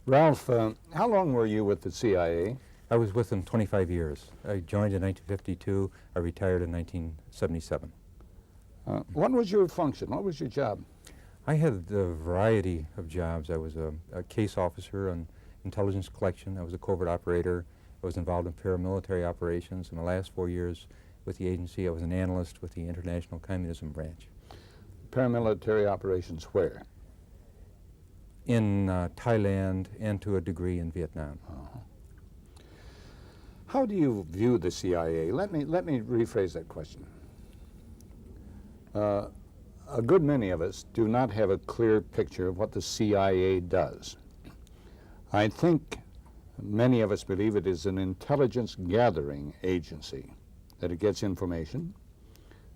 Ralph, how long were you with the CIA? I was with them 25 years. I joined in 1952. I retired in 1977. What was your function? What was your job? I had a variety of jobs. I was a case officer on intelligence collection. I was a covert operator. I was involved in paramilitary operations. In the last 4 years with the agency, I was an analyst with the International Communism Branch. Paramilitary operations where? In Thailand and to a degree in Vietnam. How do you view the CIA? Let me rephrase that question. A good many of us do not have a clear picture of what the CIA does. I think many of us believe it is an intelligence gathering agency, that it gets information,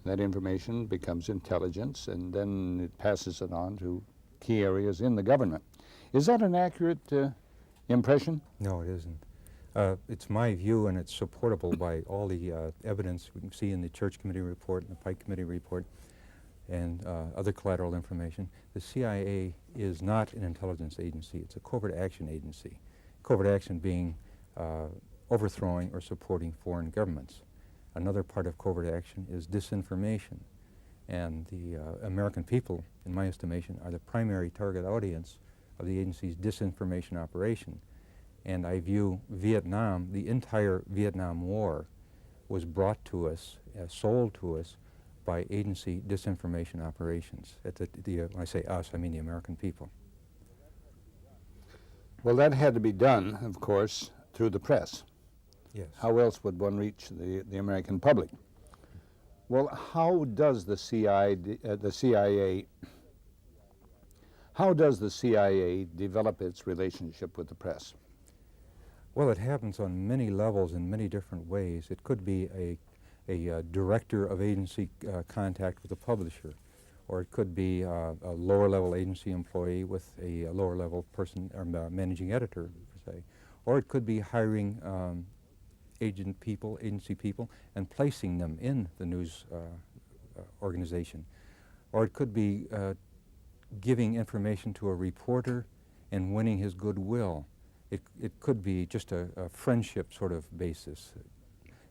that information becomes intelligence, and then it passes it on to key areas in the government. Is that an accurate impression? No, it isn't. It's my view, and it's supportable by all the evidence we can see in the Church Committee report and the Pike Committee report and other collateral information. The CIA is not an intelligence agency. It's a covert action agency. Covert action being overthrowing or supporting foreign governments. Another part of covert action is disinformation. And the American people, in my estimation, are the primary target audience of the agency's disinformation operation. And I view Vietnam, the entire Vietnam War, was brought to us, sold to us, by agency disinformation operations. When I say us, I mean the American people. Well, that had to be done, of course, through the press. Yes. How else would one reach the American public? Well, how does the CIA develop its relationship with the press? Well, it happens on many levels in many different ways. It could be a director of agency contact with a publisher, or it could be a lower-level agency employee with a lower-level person, or managing editor, per se, or it could be hiring agency people, and placing them in the news organization, or it could be giving information to a reporter and winning his goodwill. It could be just a friendship sort of basis.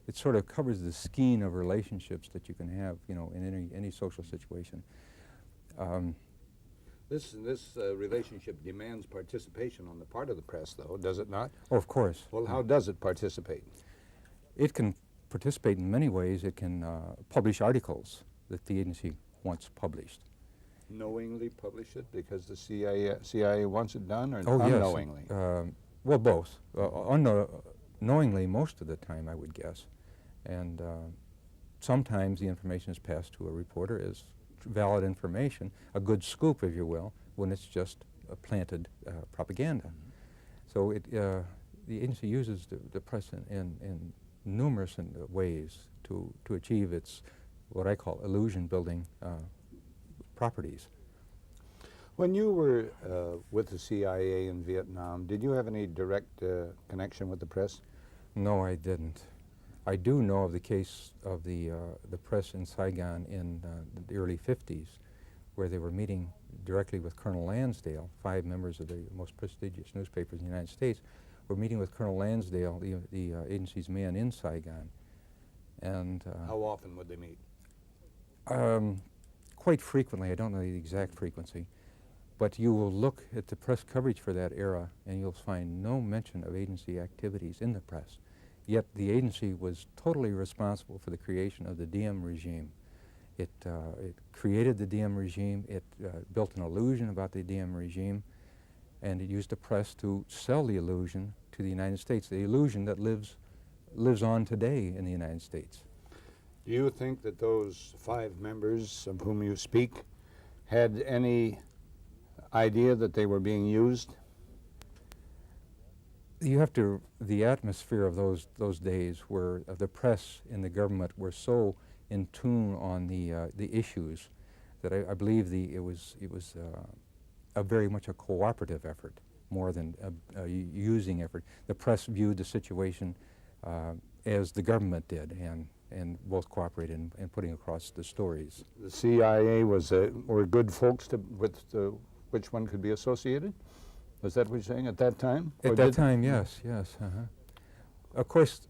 It sort of covers the skein of relationships that you can have, in any social situation. This relationship demands participation on the part of the press, though, does it not? Oh, of course. Well, how does it participate? It can participate in many ways. It can publish articles that the agency wants published. Knowingly publish it because the CIA wants it done, or unknowingly? Yes. Well, both. Knowingly most of the time, I would guess. And sometimes the information is passed to a reporter as valid information, a good scoop, if you will, when it's just planted propaganda. So the agency uses the press in numerous ways to achieve its, what I call, illusion-building properties. When you were with the CIA in Vietnam, did you have any direct connection with the press? No, I didn't. I do know of the case of the press in Saigon in the early 50s, where they were meeting directly with Colonel Lansdale. 5 members of the most prestigious newspapers in the United States were meeting with Colonel Lansdale, the agency's man in Saigon. And how often would they meet? Quite frequently. I don't know the exact frequency. But you will look at the press coverage for that era, and you'll find no mention of agency activities in the press. Yet the agency was totally responsible for the creation of the Diem regime. It created the Diem regime. It built an illusion about the Diem regime, and it used the press to sell the illusion to the United States, the illusion that lives on today in the United States. Do you think that those 5 members of whom you speak had any idea that they were being used? You have to, the atmosphere of those days where the press and the government were so in tune on the issues that I believe it was a very much a cooperative effort more than a using effort. The press viewed the situation as the government did, and both cooperated in putting across the stories. The CIA were good folks with which one could be associated? Was that what you're saying at that time? At that time, yes, yes. Of course,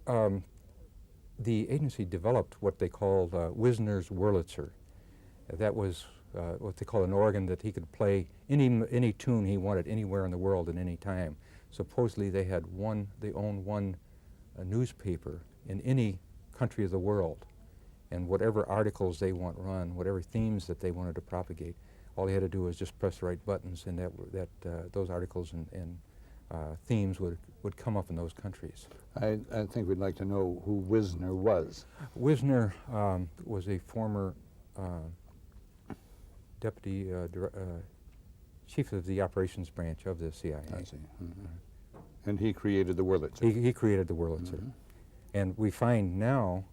the agency developed what they called Wizner's Wurlitzer. That was what they call an organ that he could play any tune he wanted anywhere in the world at any time. Supposedly they owned one newspaper in any country of the world, and whatever articles they want run, whatever themes that they wanted to propagate, all they had to do was just press the right buttons, and those articles and themes would come up in those countries. I think we'd like to know who Wizner was. Wizner was a former deputy chief of the operations branch of the CIA. I see. And he created the Wurlitzer. He created the Wurlitzer. And we find now,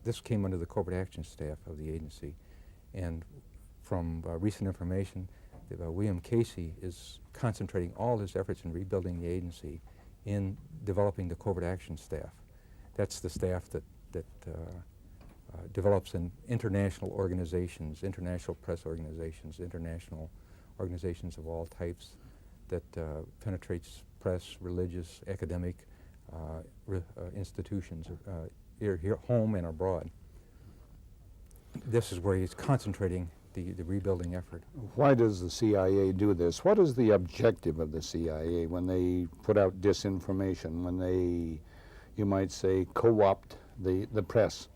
this came under the covert action staff of the agency, and from recent information, William Casey is concentrating all his efforts in rebuilding the agency in developing the covert action staff. That's the staff that develops in international organizations, international press organizations, international organizations of all types, that penetrates press, religious, academic institutions, here home and abroad. This is where he's concentrating the rebuilding effort. Why does the CIA do this? What is the objective of the CIA when they put out disinformation, when they, you might say, co-opt the press?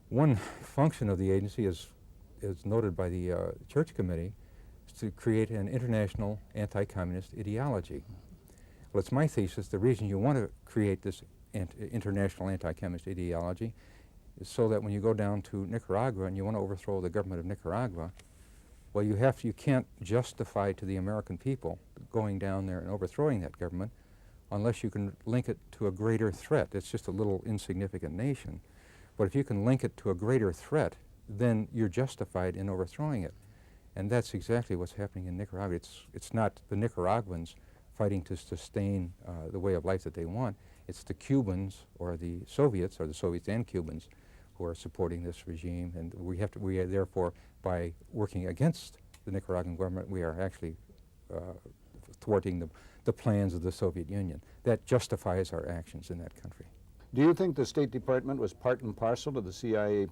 One function of the agency, is noted by the Church Committee, is to create an international anti-communist ideology. Well, it's my thesis, the reason you want to create this international anti-communist ideology is so that when you go down to Nicaragua and you want to overthrow the government of Nicaragua, well, you can't justify to the American people going down there and overthrowing that government unless you can link it to a greater threat. It's just a little insignificant nation. But if you can link it to a greater threat, then you're justified in overthrowing it. And that's exactly what's happening in Nicaragua. It's not the Nicaraguans fighting to sustain the way of life that they want. It's the Cubans or the Soviets and Cubans who are supporting this regime. And we are therefore, by working against the Nicaraguan government, we are actually thwarting the plans of the Soviet Union. That justifies our actions in that country. Do you think the State Department was part and parcel of the CIA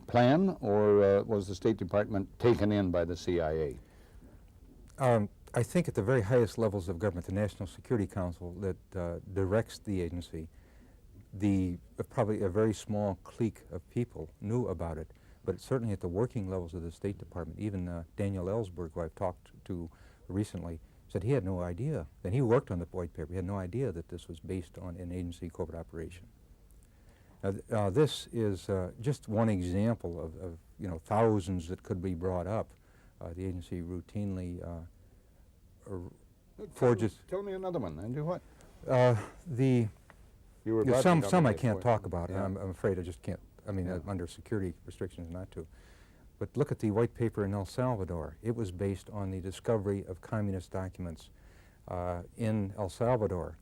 plan, or was the State Department taken in by the CIA? I think at the very highest levels of government, the National Security Council that directs the agency, probably a very small clique of people knew about it, but certainly at the working levels of the State Department, even Daniel Ellsberg, who I've talked to recently, said he had no idea, and he worked on the white paper, he had no idea that this was based on an agency covert operation. This is just one example of thousands that could be brought up. The agency routinely forges. Tell me another one, and do what? You were about some I can't talk about. Yeah. I'm afraid I just can't. I mean, under security restrictions, not to. But look at the white paper in El Salvador. It was based on the discovery of communist documents in El Salvador,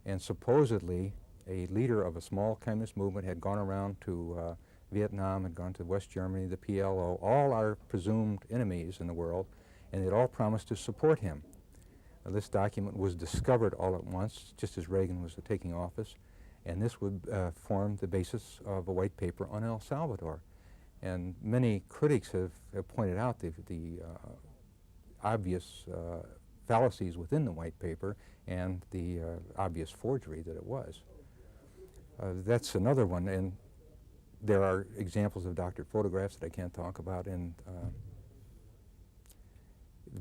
and supposedly a leader of a small communist movement had gone around to Vietnam, had gone to West Germany, the PLO, all our presumed enemies in the world, and they'd all promised to support him. This document was discovered all at once, just as Reagan was taking office, and this would form the basis of a white paper on El Salvador. And many critics have pointed out the obvious fallacies within the white paper and the obvious forgery that it was. That's another one, and there are examples of doctored photographs that I can't talk about, and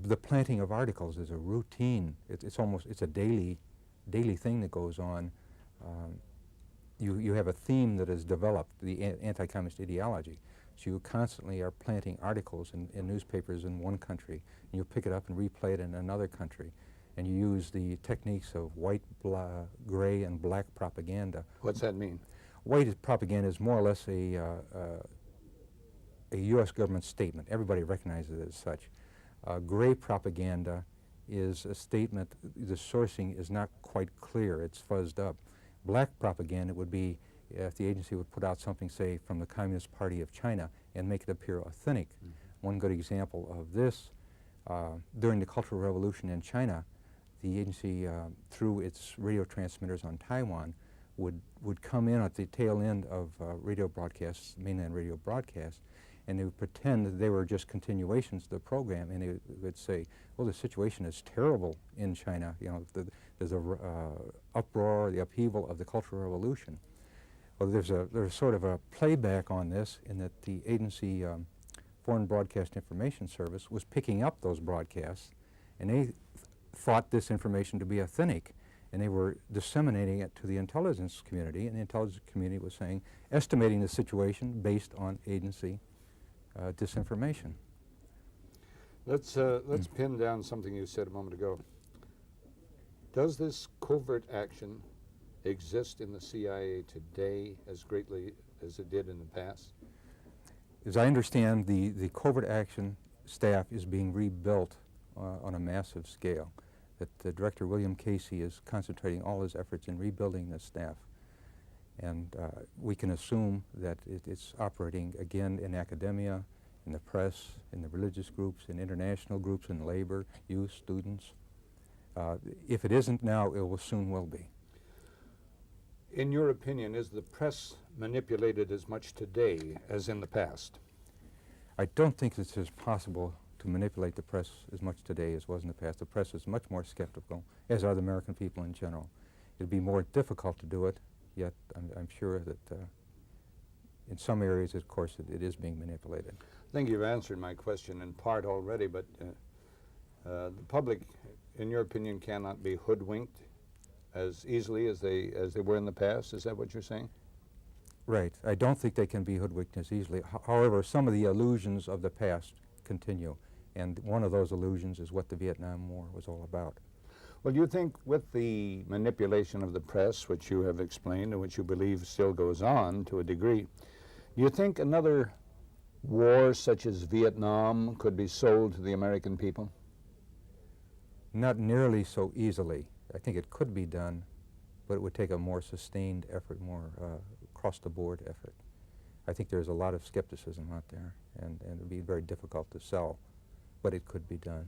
the planting of articles is a routine. It's a daily thing that goes on. You have a theme that is developed, the anti-communist ideology. So you constantly are planting articles in newspapers in one country, and you pick it up and replay it in another country. And you use the techniques of white, gray, and black propaganda. What's that mean? White propaganda is more or less a U.S. government statement. Everybody recognizes it as such. Gray propaganda is a statement, the sourcing is not quite clear, it's fuzzed up. Black propaganda would be if the agency would put out something, say, from the Communist Party of China and make it appear authentic. One good example of this During the Cultural Revolution in China, the agency, through its radio transmitters on Taiwan, would come in at the tail end of radio broadcasts, mainland radio broadcasts, and they would pretend that they were just continuations of the program, and they would say, well, the situation is terrible in China. You know, there's a uproar, the upheaval of the Cultural Revolution. Well, there's sort of a playback on this in that the agency, Foreign Broadcast Information Service, was picking up those broadcasts, and they thought this information to be authentic, and they were disseminating it to the intelligence community, and the intelligence community was saying, estimating the situation based on agency disinformation. Let's pin down something you said a moment ago. Does this covert action exist in the CIA today as greatly as it did in the past? As I understand, the covert action staff is being rebuilt on a massive scale. That Director William Casey is concentrating all his efforts in rebuilding the staff. And we can assume that it's operating again in academia, in the press, in the religious groups, in international groups, in labor, youth, students. If it isn't now, it will soon will be. In your opinion, is the press manipulated as much today as in the past? I don't think it's as possible to manipulate the press as much today as was in the past. The press is much more skeptical, as are the American people in general. It'd be more difficult to do it, yet I'm sure that in some areas, of course, it is being manipulated. I think you've answered my question in part already, but the public, in your opinion, cannot be hoodwinked as easily as they were in the past. Is that what you're saying? Right. I don't think they can be hoodwinked as easily. However, some of the illusions of the past continue, and one of those illusions is what the Vietnam War was all about. Well, do you think with the manipulation of the press, which you have explained and which you believe still goes on to a degree, do you think another war such as Vietnam could be sold to the American people? Not nearly so easily. I think it could be done, but it would take a more sustained effort, more across-the-board effort. I think there's a lot of skepticism out there, and it would be very difficult to sell, but it could be done.